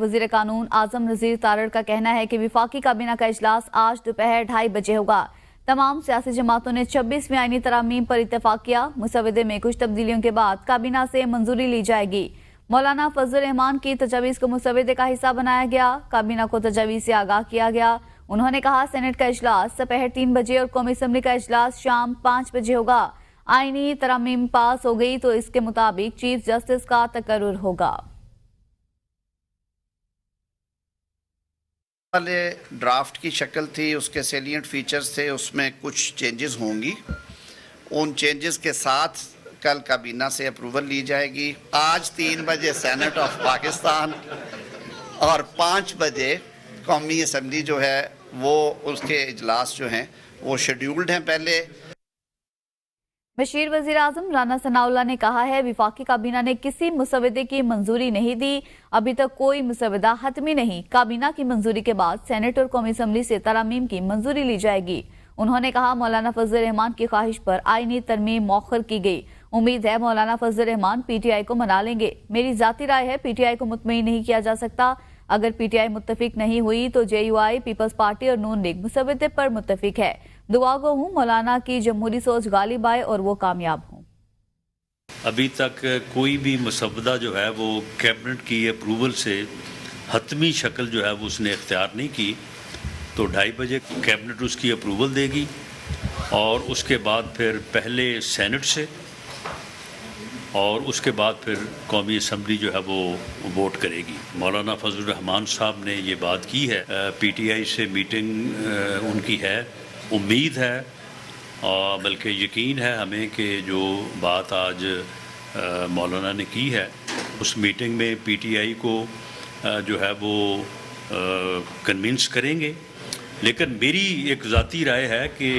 वज़ीर कानून आजम नज़ीर तारड़ का कहना है कि वफाकी काबीना का इजलास आज दोपहर 2:30 बजे होगा। तमाम सियासी जमातों ने 26वीं आईनी तरामीम पर इत्तेफाक किया। मुसवदे में कुछ तब्दीलियों के बाद काबीना से मंजूरी ली जाएगी। मौलाना फजल रहमान की तजावीज़ को मुसवदे का हिस्सा बनाया गया। काबीना को तजावीज़ से आगाह किया गया। उन्होंने कहा सेनेट का इजलास दोपहर 3 बजे और कौमी असम्बली का इजलास शाम 5 बजे होगा। आईनी तरामीम पास हो गई तो इसके मुताबिक चीफ जस्टिस का तकर्रुर होगा। वाले ड्राफ्ट की शक्ल थी, उसके सेलिएंट फीचर्स थे, उसमें कुछ चेंजेस होंगी। उन चेंजेस के साथ कल काबीना से अप्रूवल ली जाएगी। आज 3 बजे सेनेट ऑफ पाकिस्तान और 5 बजे कौमी असम्बली जो है वो उसके इजलास जो हैं वो शेड्यूल्ड हैं। पहले बशीर वज़ीर आज़म राना सनाउल्लाह ने कहा है वफाकी काबीना ने किसी मुसवदे की मंजूरी नहीं दी। अभी तक कोई मुसवदा हतमी नहीं। काबीना की मंजूरी के बाद सेनेट और कौमी असम्बली से तरामीम की मंजूरी ली जाएगी। उन्होंने कहा मौलाना फजल रहमान की ख्वाहिश पर आईनी तरमीम मौखर की गई। उम्मीद है मौलाना फजल रहमान पीटीआई को मना लेंगे। मेरी जाती राय है पीटीआई को मुतमईन नहीं किया जा सकता। अगर पीटीआई मुत्तफिक नहीं हुई तो जेयूआई, पीपल्स पार्टी और नून लीग मुसवदे पर मुत्तफिक है। दुआ गो हूँ मौलाना की जमहूरी सोच गालिब आए और वो कामयाब हों। अभी तक कोई भी मुसवदा जो है वो कैबिनेट की अप्रूवल से हतमी शक्ल जो है वो उसने इख्तियार नहीं की। तो 2:30 बजे कैबिनेट उसकी अप्रूवल देगी और उसके बाद फिर पहले सेनेट से और उसके बाद फिर कौमी असम्बली जो है वो वोट करेगी। मौलाना फजल रहमान साहब ने ये बात की है, पीटीआई से मीटिंग उनकी है। उम्मीद है और बल्कि यकीन है हमें कि जो बात आज मौलाना ने की है उस मीटिंग में पीटीआई को जो है वो कन्विंस करेंगे। लेकिन मेरी एक ज़ाती राय है कि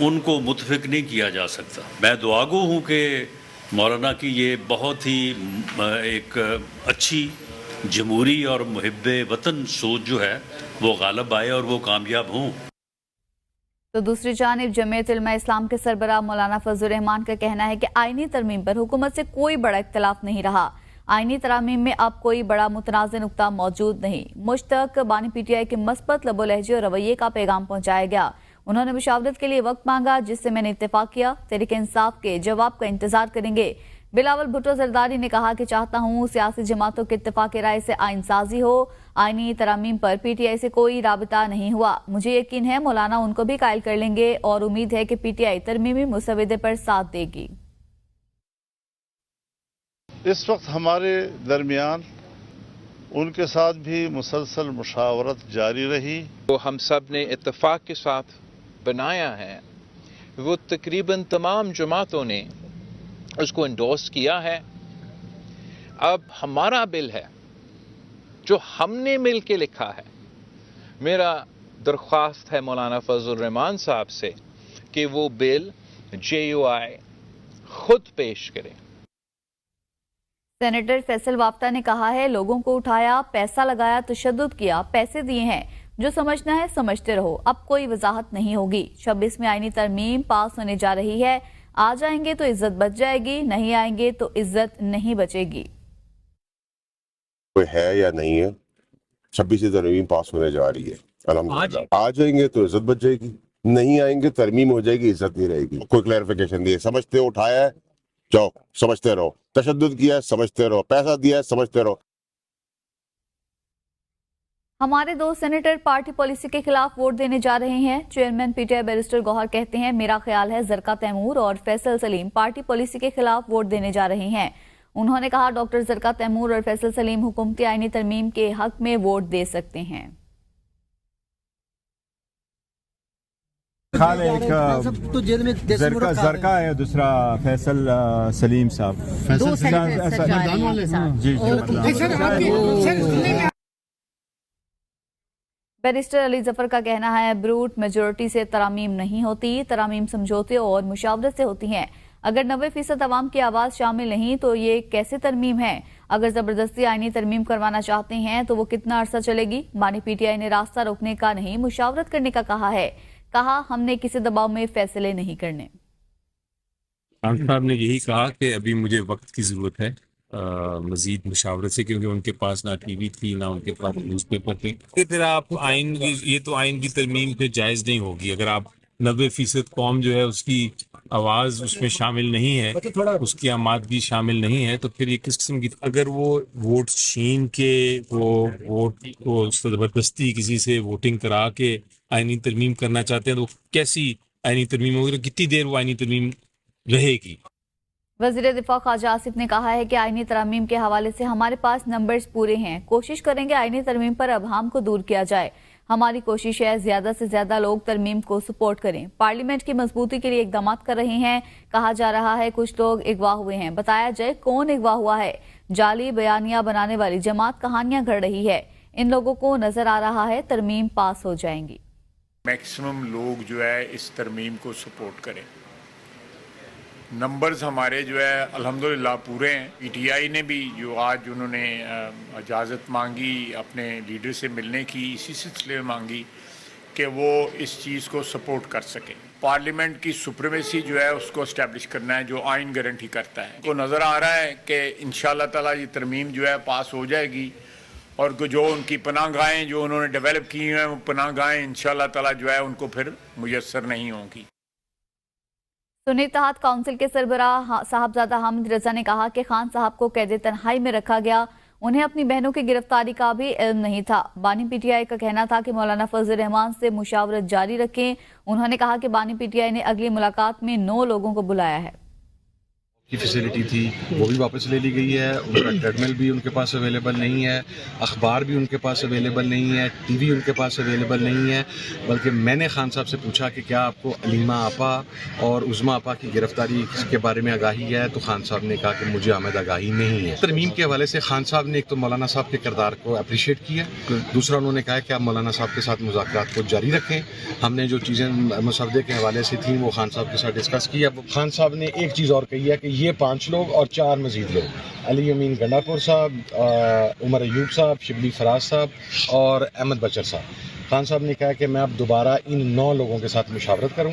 उनको मुतफिक नहीं किया जा सकता। मैं दुआगो हूँ कि मौलाना की ये बहुत ही एक अच्छी जमहूरी और मुहिब्बे वतन सोच जो है वो गालिब आए और वो कामयाब हों। तो दूसरी जानिब जमीयत उलमा इस्लाम के सरबराह मौलाना फजल रहमान का कहना है कि आईनी तरमीम पर हुकूमत से कोई बड़ा इख्तलाफ नहीं रहा। आईनी तरामीम में अब कोई बड़ा मुतनाज़ नुक्ता मौजूद नहीं। मुझ तक बानी पीटीआई के मस्बत लबो लहजे और रवैये का पैगाम पहुंचाया गया। उन्होंने मुशावरत के लिए वक्त मांगा जिससे मैंने इत्तेफाक किया। तहरीक इंसाफ के जवाब का इंतजार करेंगे। बिलावल भुट्टो जरदारी ने कहा कि चाहता हूँ सियासी जमातों के इत्तेफाक राय से आइन साजी हो। आईनी तरामीम पर पीटीआई से कोई राबता नहीं हुआ। मुझे यकीन है मौलाना उनको भी कायल कर लेंगे और उम्मीद है कि पीटीआई तरमीमी मुसवदे पर साथ देगी। इस वक्त हमारे दरमियान उनके साथ भी मुसलसल मुशावरत जारी रही। तो हम सब ने इत्तेफाक के साथ बनाया है, वो तकरीबन तमाम जमातों ने उसको एंडोर्स किया है। अब हमारा बिल है जो हमने मिल के लिखा है। मेरा दरख्वास्त है मौलाना फजल रहमान साहब से कि वो बिल जेयूआई खुद पेश करें। सेनेटर फैसल वाफ्ता ने कहा है लोगों को उठाया, पैसा लगाया, तशद्दुद किया, पैसे दिए हैं। जो समझना है समझते रहो। अब कोई वजाहत नहीं होगी। 26 में आईनी तरमीम पास होने जा रही है। आ जाएंगे तो इज्जत बच जाएगी, नहीं आएंगे तो इज्जत नहीं बचेगी। कोई है या नहीं है, 26 तरमीम पास होने जा रही है। अल्हम्दुलिल्लाह आ जाएंगे तो इज्जत बच जाएगी, नहीं आएंगे तरमीम हो जाएगी, इज्जत नहीं रहेगी। कोई क्लैरिफिकेशन दिए, समझते हो, उठाया है जाओ समझते रहो, तशद्दुद किया है समझते रहो, पैसा दिया है समझते रहो। हमारे दो सेनेटर पार्टी पॉलिसी के खिलाफ वोट देने जा रहे हैं। चेयरमैन पीटीआई बैरिस्टर गौहर कहते हैं मेरा ख्याल है जरका तैमूर और फैसल सलीम पार्टी पॉलिसी के खिलाफ वोट देने जा रहे हैं। उन्होंने कहा डॉक्टर जरका तैमूर और फैसल सलीम हुकूमती आईनी तरमीम के हक में वोट दे सकते हैं। तो जेल में जरका है, दूसरा फैसल सलीम साहब। बैरिस्टर अली जफर का कहना है ब्रूट मेजोरिटी से तरामीम नहीं होती, तरामीम समझौते और मुशावरत से होती हैं। अगर 90% अवाम की आवाज़ शामिल नहीं तो ये कैसे तरमीम है। अगर ज़बरदस्ती आईनी तरमीम करवाना चाहते हैं तो वो कितना अरसा चलेगी। बानी पीटीआई ने रास्ता रोकने का नहीं मुशावरत करने का कहा है। कहा हमने किसी दबाव में फैसले नहीं करने। खान साहब ने यही कहा कि अभी मुझे वक्त की ज़रूरत है مزید مشاورت سے، کیونکہ ان کے پاس نہ ٹی وی تھی نہ ان کے پاس نیوز پیپر تھے. پھر آپ یہ تو آئین کی ترمیم پہ جائز نہیں ہوگی اگر آپ 90% قوم جو ہے اس کی آواز اس میں شامل نہیں ہے، اس کی آمادگی شامل نہیں ہے، تو پھر یہ کس قسم کی، اگر وہ ووٹ چھین کے وہ ووٹ کو زبردستی کسی سے ووٹنگ کرا کے آئینی ترمیم کرنا چاہتے ہیں تو کیسی آئینی ترمیم ہوگی، کتنی دیر وہ آئینی ترمیم رہے گی؟ وزیر دفاع خواجہ آصف نے کہا ہے کہ آئینی ترمیم کے حوالے سے ہمارے پاس نمبرز پورے ہیں، کوشش کریں گے آئینی ترمیم پر ابہام کو دور کیا جائے. ہماری کوشش ہے زیادہ سے زیادہ لوگ ترمیم کو سپورٹ کریں. پارلیمنٹ کی مضبوطی کے لیے اقدامات کر رہے ہیں. کہا جا رہا ہے کچھ لوگ اغوا ہوئے ہیں، بتایا جائے کون اغوا ہوا ہے. جعلی بیانیہ بنانے والی جماعت کہانیاں گھڑ رہی ہے. ان لوگوں کو نظر آ رہا ہے ترمیم پاس ہو جائیں گی. میکسیمم لوگ جو ہے اس ترمیم کو سپورٹ کریں. نمبرز ہمارے جو ہے الحمدللہ پورے ہیں. پی ٹی آئی نے بھی جو آج انہوں نے اجازت مانگی اپنے لیڈر سے ملنے کی، اسی سلسلے میں مانگی کہ وہ اس چیز کو سپورٹ کر سکیں. پارلیمنٹ کی سپریمیسی جو ہے اس کو اسٹیبلش کرنا ہے جو آئین گارنٹی کرتا ہے. کو نظر آ رہا ہے کہ انشاءاللہ تعالی یہ ترمیم جو ہے پاس ہو جائے گی، اور جو ان کی پناہ گاہیں جو انہوں نے ڈیولپ کی ہیں وہ پناہ گاہیں انشاءاللہ تعالی جو ہے ان کو پھر میسر نہیں ہوں گی. سنی اتحاد کونسل کے سربراہ صاحبزادہ حامد رضا نے کہا کہ خان صاحب کو قید تنہائی میں رکھا گیا، انہیں اپنی بہنوں کی گرفتاری کا بھی علم نہیں تھا. بانی پی ٹی آئی کا کہنا تھا کہ مولانا فضل الرحمان سے مشاورت جاری رکھیں. انہوں نے کہا کہ بانی پی ٹی آئی نے اگلی ملاقات میں 9 لوگوں کو بلایا ہے. کی فیسلٹی تھی وہ بھی واپس لے لی گئی ہے. ان کا ٹریڈمل بھی ان کے پاس اویلیبل نہیں ہے، اخبار بھی ان کے پاس اویلیبل نہیں ہے، ٹی وی ان کے پاس اویلیبل نہیں ہے. بلکہ میں نے خان صاحب سے پوچھا کہ کیا آپ کو علیمہ آپا اور عظمیٰ آپا کی گرفتاری کے بارے میں آگاہی ہے، تو خان صاحب نے کہا کہ مجھے ہمیں آگاہی نہیں ہے. ترمیم کے حوالے سے خان صاحب نے ایک تو مولانا صاحب کے کردار کو اپریشیٹ کیا، دوسرا انہوں نے کہا کہ آپ مولانا صاحب کے ساتھ مذاکرات کو جاری رکھیں. ہم نے جو چیزیں مسودے کے حوالے سے تھیں وہ خان صاحب کے ساتھ ڈسکس کی. اب خان صاحب نے ایک چیز اور کہی ہے کہ یہ 5 لوگ اور 4 مزید لوگ، علی امین گنڈا پور صاحب، عمر ایوب صاحب، شبلی فراز صاحب اور احمد بچر صاحب، خان صاحب نے کہا کہ میں اب دوبارہ ان 9 لوگوں کے ساتھ مشاورت کروں گا.